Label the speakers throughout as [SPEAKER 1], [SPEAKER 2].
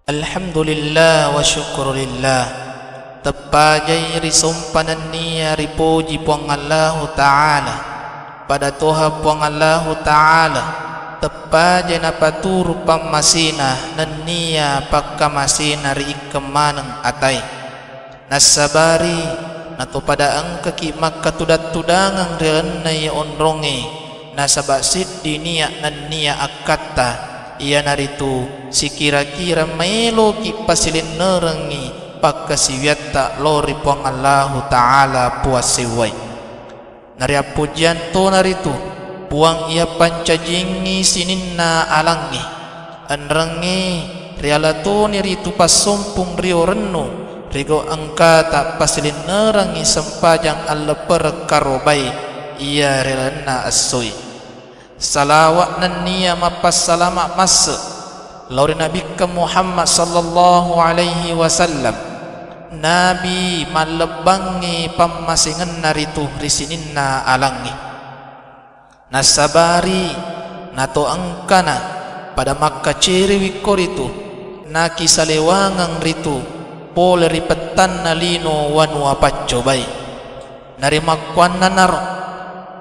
[SPEAKER 1] Alhamdulillah wa syukurillah. Tepajai risumpanan niya ripuji puang Allah Ta'ala pada Tuhan puang Allah Ta'ala. Tepajai napaturu pamasina nan niya pakamasina ri kemanang atai nasabari nato pada angka ki makatudat-tudangang rilana ya onronge nasabasit di niya nan niya akata iya naritu si kira-kira melo ki pasilin nerengi pakasiwiata lori puang Allah Ta'ala puasewai nari apujian to naritu puang ia pancajingi sininna alangi anrengi rialato niritu pasumpung rio renu rigo angka tak pasilin nerengi sempajang alleper karobai ia rilana asoi salawat nan niya mapasalamat masa lauri Nabi ke Muhammad sallallahu alaihi wasallam Nabi malebangi pamasingan naritu risininna alangi nasabari nato angkana pada maka ciri wikor itu naki salewangang ritu pole ripetan nalino wanwa pacobai nari makwan nanaro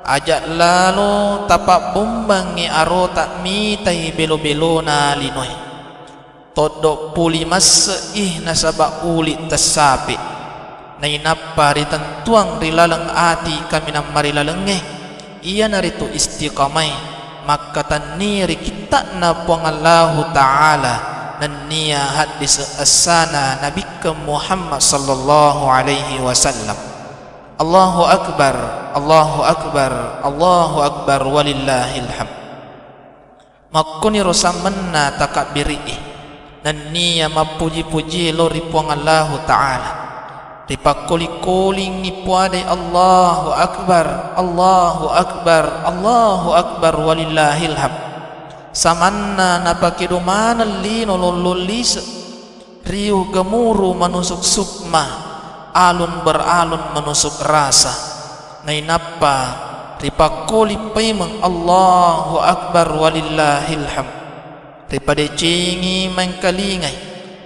[SPEAKER 1] ajak lalu tapak bombangi aro tak mitai belo-belo na linoi todok puli masih nasabak ulit tersapi nainapa ritentuang rilalang ati kami namari lalengeh iya naritu istiqamai maka taniri kita na puang Allah Ta'ala dan niya hadis asana Nabi ke Muhammad sallallahu alaihi wasallam Allahu Akbar, Allahu Akbar, Allahu Akbar walillahil hamd. Makuni rosamana takabiri dan niya mapuji-puji lori puang Allah Ta'ala ripakoli-koli ngipuadai Allahu Akbar, Allahu Akbar, Allahu Akbar walillahil hamd. Samanna napakidumanan lino lululis riuh gemuru manusuk sukma alun beralun menusuk rasa nainapa ripakoli paimang Allahu Akbar walillahil hamd ripada cingi mangkalingai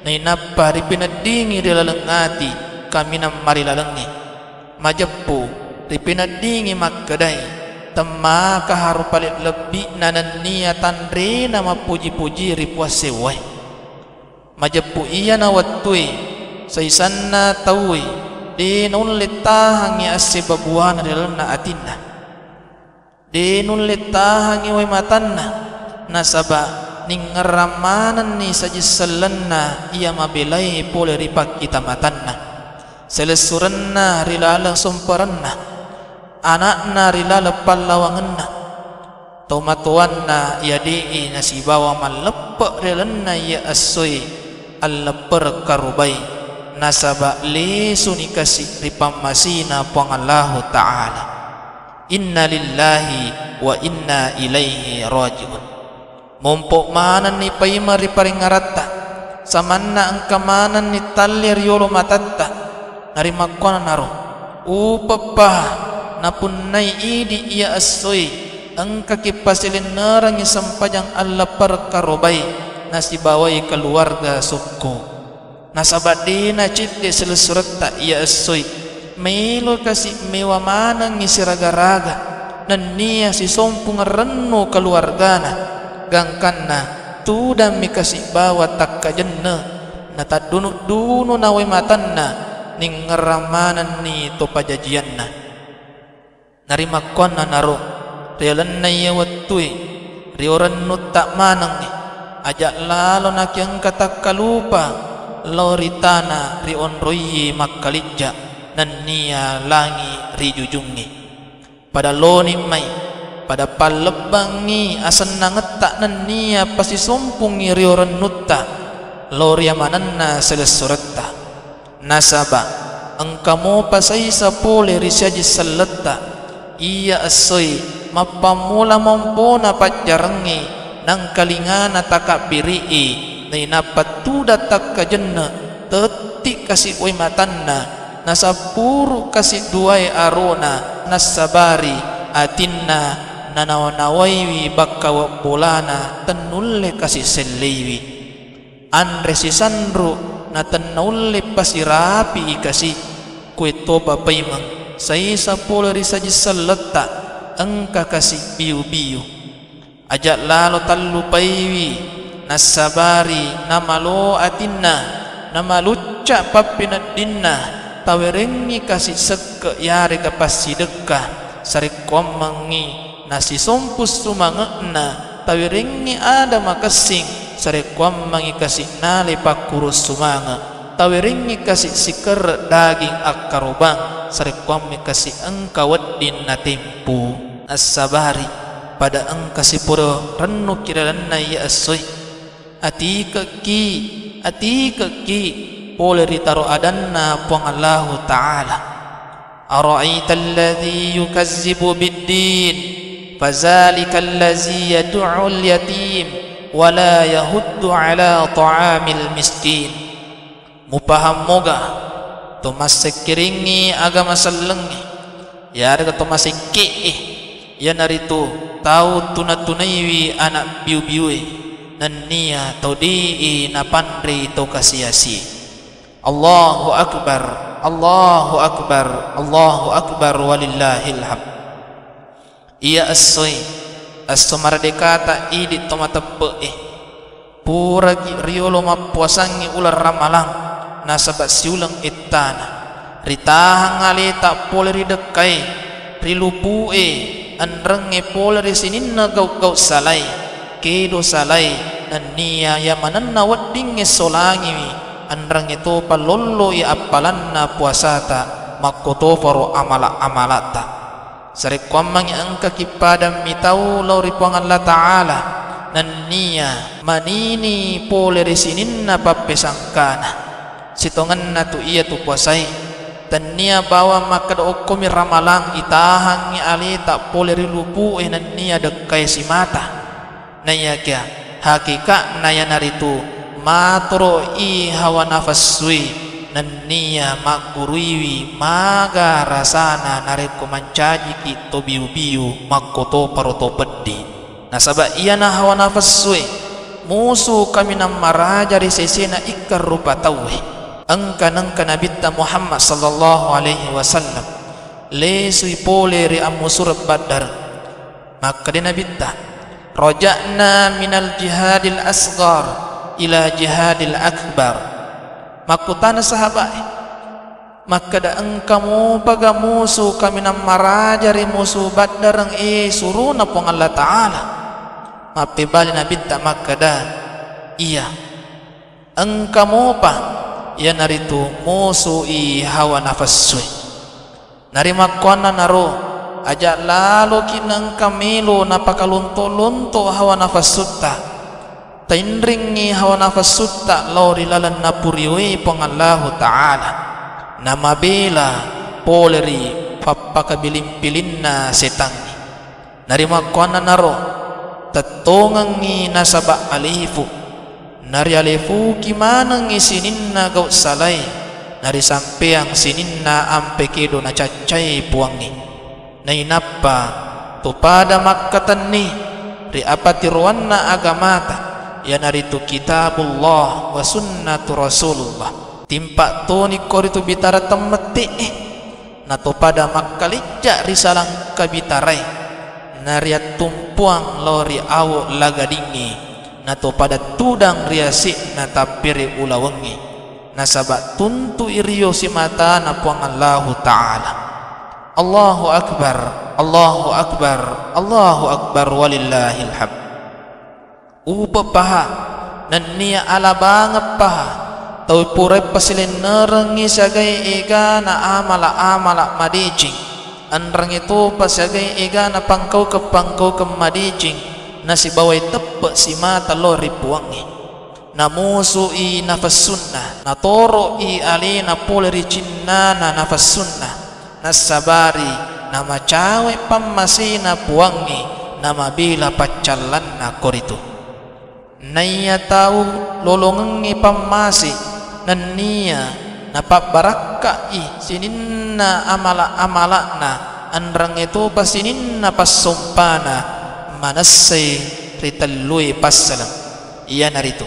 [SPEAKER 1] nainapa ripinadingi dilalengati kami namari lalengi majappu ripinadingi makkadai temma kaharu palit lebih nanan niatan rena mapuji-puji ripuasewai majappu iya nawattui saisanna tawi dinun litahangi asibabuana dilana atinna dinun litahangi way matanna nasaba ningaramanan ni sajisallanna iya mabilai pole ripak kita matanna selesuranna rilala sumparanna anakna rilala pallawanganna tomatuanna iya dii nasibawa malepak rilanna iya asoi alleper karubai nasaba lesu nikasi ripamasina puang Allah Ta'ala inna lillahi wa inna ilaihi rajiun mumpuk manan ni paima riparingarata samanna angkamanan ni talir yolo matatta narimakwana naro upapa napunnai idi ia asoi angka kipasilin narangi sampajang Allah perkarobai nasibawai keluarga suku nasabat dina citte selesurat tak ia asoi melo kasih mewa manang ngisi raga-raga dan niya si sompung renu keluargana gangkanna tudam mi kasih bawa tak kajenna nata dunu nawe matanna ning ngeramanan ni to pajajianna narimakonna naro rialanna ya wattui rioran nu tak manang ni ajak lalo nakyang katak kalupa loritana rion royi makkalija nan niya langi rijujungi pada loni mai pada palebangi asan nangetak nan niya pasti sumpungi rioran nutta loria mananna selesuretta nasaba engkamo pasai sapole risyaji saletta iya asoi mapamula mampona pajarangi nang kalingana takabiri nainapat tu datak kajenna tetik kasih way matanna nasapuru kasih duai arona nasabari atinna nanawanawaiwi bakka bolana tenulle kasih selewi andre si sandro na tanaulle pasirapi ikasi kue toba paimang sai sa polari sa jisalata angka kasi biu-biu ajak lalo tallu paiwi nasabari namalo atinna namalucca pappinadinna tawerengi kasi sekke yare kapasi dekah sari komangi nasi sompus sumangena tawiringi ada makasing sari komangi kasih nali pakurus sumanga tawiringi kasih siker daging akarubang sari komangi kasih engkawaddin na tempu as-sabari pada engkasi pura rennu kiralanna ya asoi ati keki boleh ditaruh adanna puang Allah Ta'ala ara'aita alladhi yukazzibu biddin fazalika allazi yad'ul yatim wala yahuddu ala ta'amil miskin mupaham moga to masekiringi agama sallengi ya ada to maseki ya naritu tahu tunaiwi anak biu-biue dan nia tau di na pandri to kasiasi Allahu akbar Allahu akbar Allahu akbar walillahil hamd ia asoi mardekata idi tomatepe pura riolo mapuasangi ular ramalang nasabat siulang itana ritahang alita pole ridekai rilupue anrenge pole risininna gau salai kedo salai dan nia yamananna waddinge solangi anrang itu palollo ya apalanna puasata makoto faro amalata sari kwamang angka kipada mitau lauri puang Allah Ta'ala nan nia manini pole resininna papesangkana sitongan na tu iya tu puasai dan nia bawa maka okomi ramalang itahangi alita pole rilupu nan nia dekai si mata naya kya hakika naya naritu matro i hawa nafasui nan niya maguriwi maga rasana nareko mancaji ki to biu-biu makoto paroto peddi nasaba iya na hawa nafasui musuh kami nam marajari sesena ikar rupa tauhi angka nabitta Muhammad sallallahu alaihi wasallam lesui pole ri amusur badar maka di nabitta roja'na minal jihadil asghar ila jihadil akbar makutana sahabat maka da engkamu paga musuh kami nam marajari musuh badar suruna pong Allah Ta'ala mapi bali nabi tak maka da iya engkamu pa ya naritu musuh i hawa nafasui narimakwana naro ajak lalu kinang kamilu napakalunto-lunto hawa nafasutta tainringi hawa nafas sutta lauri lalan napuriwi pong Allah Ta'ala nama bela poleri papakabilin-pilinna setangi narimakwana naro tatongangi nasaba alifu nari alifu kimanangi sininna gaut salai nari sampeang sininna ampe kedo na cacai puangi nainapa tu pada makkatan ni ri apati ruanna agamata ya naritu kitabullah wa sunnatu rasulullah timpak toni koritu bitara temeti nato pada makkalija risalang kabitarai nariat tumpuang lori awo lagadingi nato pada tudang riasi natapiri ulawengi nasabak tuntu iriyo si mata napuang Allah Ta'ala Allahu akbar Allahu akbar Allahu akbar walillahil hamd upa paha nan niya ala banget paha tau pure pasilin nerengi sagai ega na amala madijing anrang itu pasagai ega na pangkau ke madijing nasi bawai tepe si mata lori puangi na musu i nafas sunnah na toro i ali na poleri cinna na nafas sunnah na sabari na macawe pamasina puangi na mabila pacalan na koritu naya tahu lolongengi pamasi nan niya napabaraka sininna amala anrang itu pasininna pasumpana manasay ritallui passalam iya narito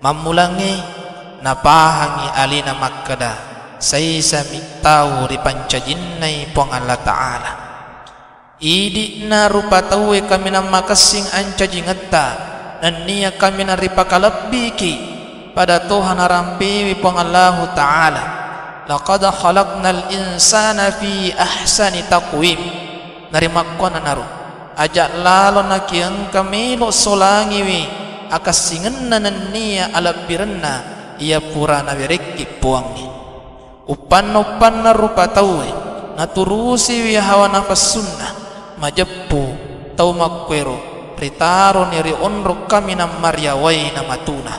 [SPEAKER 1] mamulangi napahangi alina makkada saysa mitau ri pancajinnai pong Allah Ta'ala idi na rupa tawe kami na makasing ancajingata dan niya kami na ripakalabiki pada Tuhan harampiwi pong Allah Ta'ala laqad khalaqnal insana fi ahsani taqwim narimakon na naru ajak lalo na kiyang kamilo solangiwi akasingan na niya alabiran na ia pura na wiriki puangi upan na rupa tawe naturusi wi hawa nafas sunnah majappu tau makwero ritaro niri onro kami na maryawai na matuna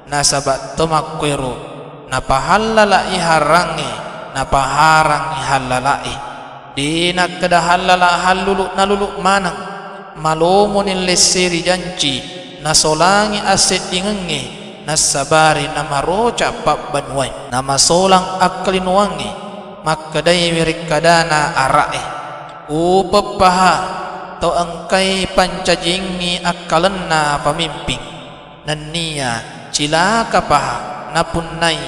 [SPEAKER 1] nasabat to makwero napahalala iharangi napaharang ihalalai di nakadahalala halulu nalulu manang malomo nilesiri janci nasolangi aset dingengi nasabari namaroca pabbanwai namasolang aklinuangi makkadai wirikadana arae upapaha to angkai pancajingi akalanna pamimping nania cilaka paha napunai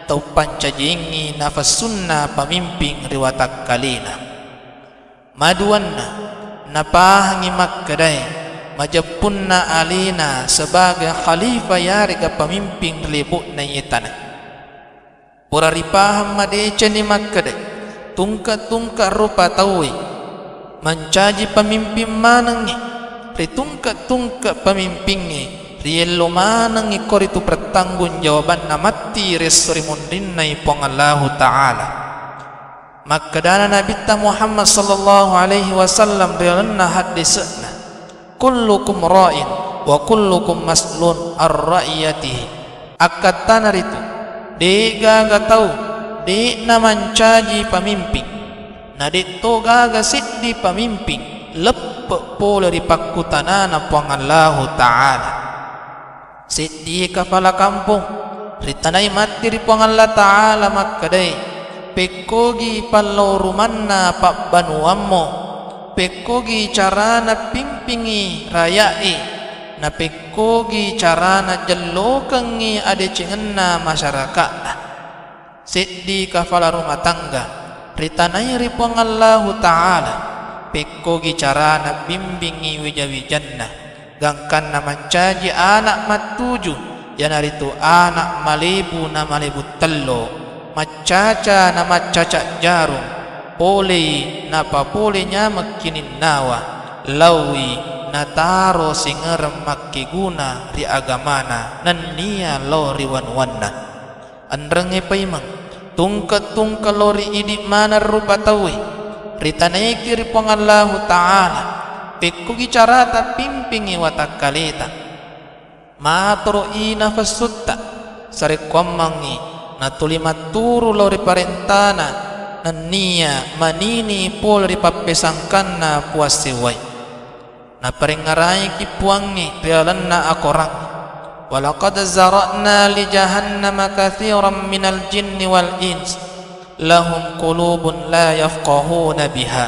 [SPEAKER 1] to pancajingi nafasunna pamimping riwatak kalina maduanna napahangi makkadai majapunna alina sebagai khalifah yarga pemimpin relebuk na yetana pura ripaham madeca ni makkadai tungka rupa tawi mancaji pemimpin manangi ritungka pemimpinnya riello manangi koritu pertanggung jawaban namati resori mundinai pong Allah Ta'ala makkadana Nabi Muhammad sallallahu alaihi wasallam rialanna hadisna kullukum ra'in wa kullukum mas'ulun ar-ra'iyatihi akatan itu de gaga tahu de na mancaji pemimpin na dito gaga siddi pemimpin leppe pole ripakutanana pong Allah Ta'ala siddi kepala kampung ritanai mati ripong Allah Ta'ala makkadai pekogi pallo rumanna pabbanuammo pekogi carana pimpingi rayai na pekogi carana jallokangi adecengenna masyarakat siddi kepala rumah tangga ritanai ripong Allah Ta'ala pekogi carana bimbingi wijawijanna gangkan na mancaji anak matuju yanaritu anak malebu na malebu tello macaca na macaca jarum pole na papolenya makinin nawa lawi na taro singerem makiguna ri agamana nan niya lo riwanwanna andrengi paimang tungka lori idik mana rupa tawi ritaneki ripong Allah Ta'ala pekugi carata pimpingi watak kalita matoro ina fasutta sari kwamangi natuli maturu lori parentana nania manini pol ripapesangkanna puasiwai na paringarai kipuangi rialanna akorang walaqad zara'na li jahannama katsiran minal jinni wal ins lahum qulubun la yafqahuna biha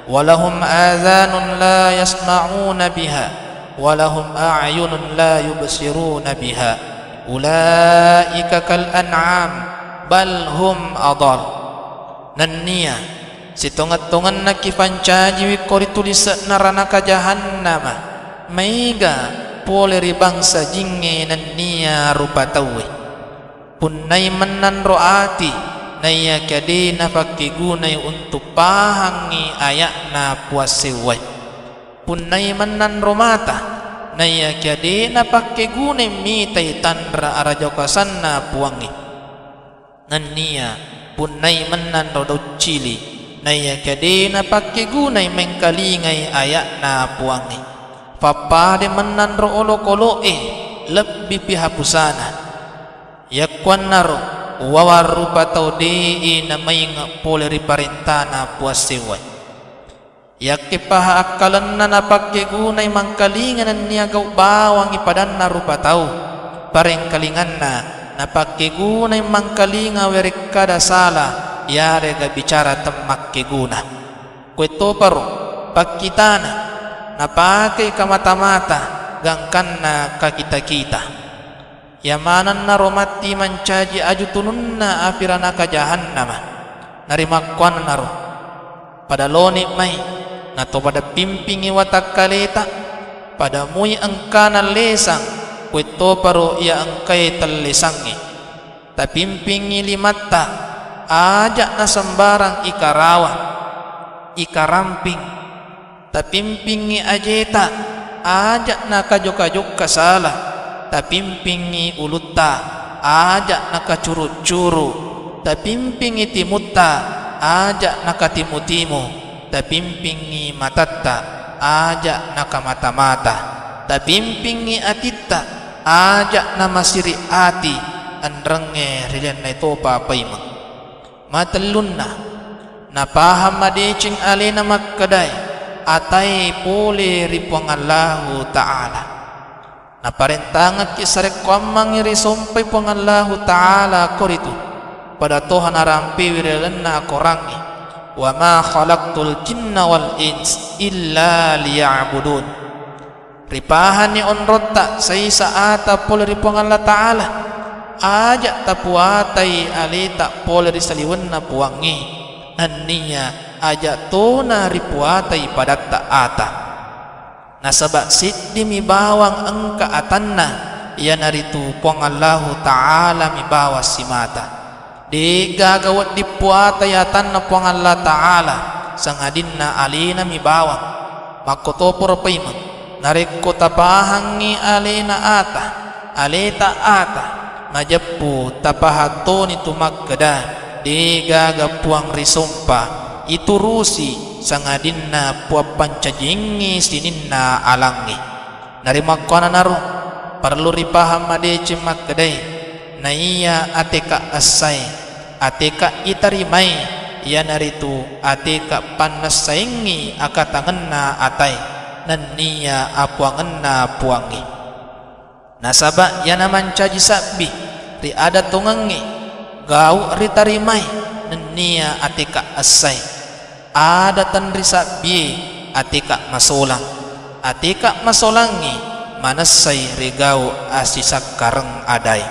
[SPEAKER 1] wa lahum adhanun la yasma'una biha wa lahum a'yunun la yubsiruna biha ulaika kal an'am bal hum adall nania sitongat-tongan nakipancaji wikori tulis naranaka jahannama maiga pole ri bangsa jinge nania rupa tawe punnai menan roati naya kadena pakigunai untuk pahangi ayakna puasewai punnai menan romata naya kadena pakigunai mitai tandra arajokasanna puangi nania punnai menan rodau cili naya kadena pakigunai mengkalingai ayakna puangi papade menan ro olo-kolo lebih pihapusana yakwan naro wawarupa tau dii na mainga pole riparintana puasewai yakipaha akalan na napakigunay mangkalingan niya gaw bawang ipadan na rupa tau pareng kalingan na napakigunay mangkalinga werikada sala yare ga bicara temakiguna kweto paro pakitana napakai kamata-mata gangkan na kakita-kita yamanan na romati mancaji ajutununna afirana ka jahannama narimakwan naro pada loni mai nato pada pimpingi watakkaleta pada mui angkana lesang kuito paro ia angkai tellesangi ta pimpingi limatta ajak na sembarang ikarawa ikaramping ta pimpingi ajeta ajak na kajok-kajok kasala ta pimpingi ulutta ajak na kacuru-curu ta pimpingi timutta ajak na katimu-timu ta pimpingi matatta ajak na kamata-mata ta pimpingi atitta ajak na masiri ati andrenge rilen na ito papaimang matalunna napaham madecing alena makkadai atay pole ripuang Allahu Ta'ala naparentangat kisarek kwamang irisompay puang Allahu Ta'ala koritu pada Tuhan arampi wirilan na korangi wa ma khalaqtul jinna wal ins illa liya'budun ripahan ni onrota saysa ata pole ripuang Allah Ta'ala ajak tapuatay alita pole risaliwan na puangi anniya ajak tona ripuatay padat taata nasabak siddi mi bawang angka atanna yan aritu puang Allahu Ta'ala mi bawas si mata di gagawat di puatay atanna puang Allah Ta'ala sangadin na alina mi bawang makotopor paimang narikko tapahangi alina ata alita ata majappu tapahato ni tumaggada di gagapuang risompa itu rusi sangadinna puap pancajingi sininna alangi narimakwana naro perlu ripaham madece maggedai na iya ateka asai ateka itarimai iya naritu ateka panasaingi akatangenna atai nanniya apuangenna puangi nasaba yana mancaji sabbi ri ada tungangi gau ri tarimai nanniya atika asai ada tan ri sabbi atika masolang atika masolangi manasai ri gau asisak kareng adai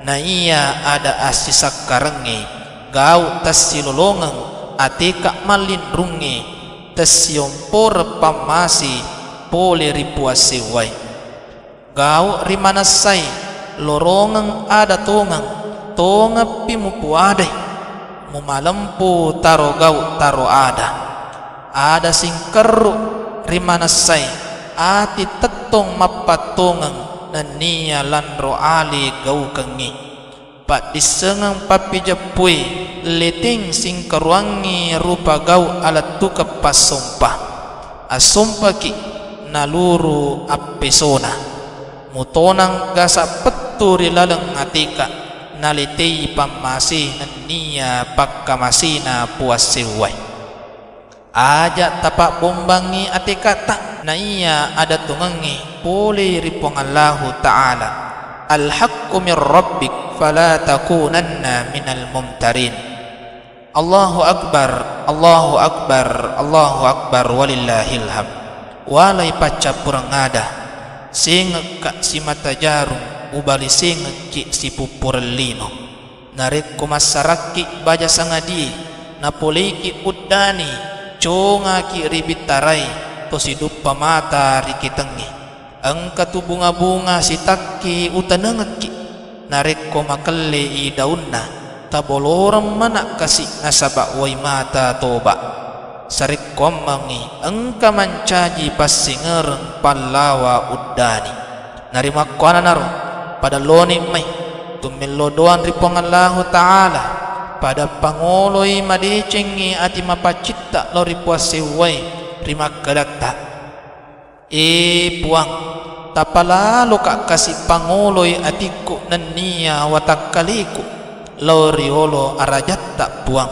[SPEAKER 1] na iya ada asisak karengi gau tasilolongang atika malindrungi tasyompor pamasi pole ri puasiwai gau rimanasai lorongang ada tonga pimupu adai mumalampu taro gau taro ada singkeru rimanasai ati tetong mapatongang nania landro ali gau kengi pak disengang papi japui leting singkeruangi rupa gau alat tukap pasompa asompa ki naluru appesona mutonang gasa peturi laleng atika nalitei pamasi nania pakkamasina puasiwai aja tapak bombangi atika tak na iya ada tungangi pole ripong Allahu Ta'ala al-haqqu min rabbik fala takunanna minal mumtarin Allahu Akbar Allahu Akbar Allahu Akbar walillahil hamd walai paca purang ada singek ka si mata jarum ubali singek ki si pupur lino narik kumasaraki baja sangadi napoliki udani conga ki ribitarai to si dupa mata rikitengi angka tu bunga-bunga si takki utanangat ki narik ko makalle i daunna taboloram manak kasih nasaba wai mata toba sarik komangi angka mancaji pasingereng pallawa udani narimakwana naro pada loni mai tumelodoan ripong Allahu Ta'ala pada pangoloi madecengi ati mapacitta lori puasewai rimak kadakta puang tapalalo ka kasih pangoloi atiku nania watakkaliku lori holo arajatta puang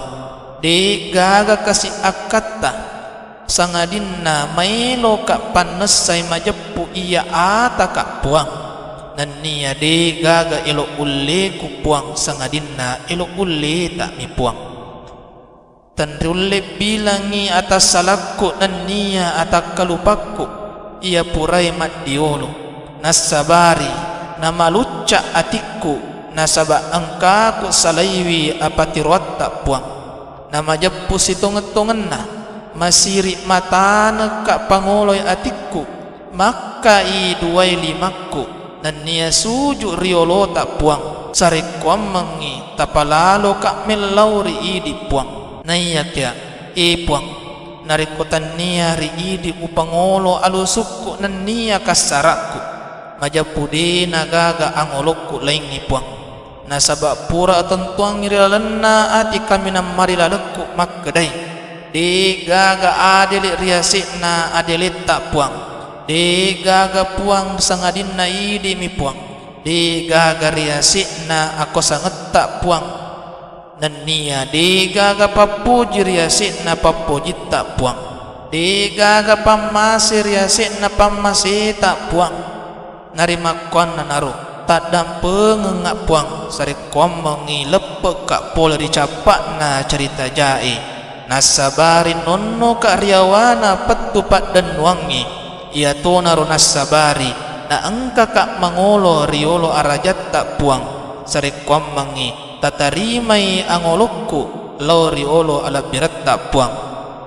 [SPEAKER 1] di gaga kasih akatta sangadinna mailo ka panasai majappu iya ata ka puang nania di gaga ilo ulle ku puang sangadinna ilo ulle tak mi puang tanrulle bilangi atas salakku nania atak kalupakku ia purai mat diolo nasabari nama lucak atiku nasaba angka ku salaiwi apati rotta puang nama jepus itung-itungenna masiri matana ka pangoloy atiku maka i duai limaku dan nia suju riolo tak puang sarikuam mengi tapalalo ka melauri idi puang naiyak ya puang narikotan nia ri idi upangolo alusuku nan nia kasaraku majapudi nagaga angolokku laingi puang nasaba pura tentuang ngirilalena ati kami namari lalekku makkedai di gaga adelik riasikna adelit tak puang di gaga puang sangadinna idi mi puang di gaga riasikna aku sangat tak puang dan nia di gaga papuji riasikna papuji tak puang di gaga pamasi riasikna pamasi tak puang narima kon naru tak dampeng ngak puang sari kom mengilepek kak pol dicapak na cerita jai nasabari nonno kak riawana petupat dan wangi ia to naru nasabari na engka kak mangolo riolo arajat tak puang sari kom mengi tatarimai angolokku lau riolo ala birat tak puang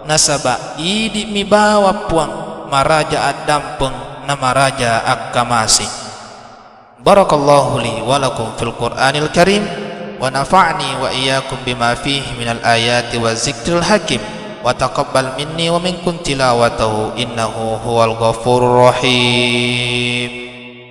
[SPEAKER 1] nasaba idi mi bawa puang maraja adampeng nama raja akamasi. Barakallahu li wa lakum fil Qur'anil Karim wa nafa'ni wa iyyakum bima fihi minal ayati wa zikril hakim wa taqabbal minni wa minkum tilawatahu innahu huwal ghafurur rahim.